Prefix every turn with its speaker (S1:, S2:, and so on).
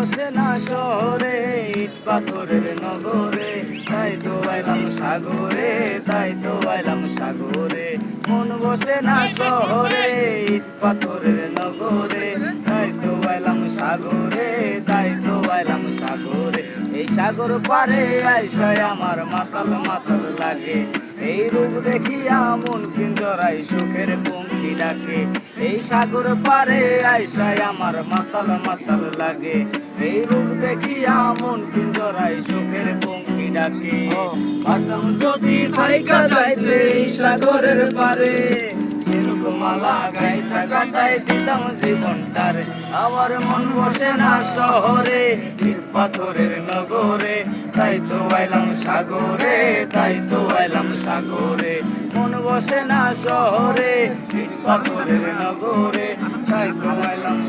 S1: বসে না শহরে, ইট পাথরের নগরে, তাই তো আইলাম সাগরে, তাই তো আইলাম সাগরে। মন বসে না শহরে, ইট পাথরের নগরে, তাই তো আইলাম সাগরে, তাই তো আইলাম সাগরে। এই সাগর পারে আইসায় আমার মাতাল মাতাল লাগে, এই রূপ দেখিয়া মন পিঞ্জরায় সুখের পঙ্খী ডাকে। এই সাগর পারে আইসায় আমার মাতাল মাতাল লাগে, এই রূপ দেখিয়া মন পিঞ্জরায় সুখের পঙ্খী ডাকে। পারতাম যদি থাইকা যাইতে এই সাগরের পারে, মালা গাইতা কাটাই দিতাম জীবনটারে। আমার মন বসে না শহরে, ইট পাথরের নগরে, তাই তো আইলাম সাগরে, তাই তো আইলাম সাগরে। মন বসে না শহরে, ইট পাথরের নগরে, তাই তো আইলাম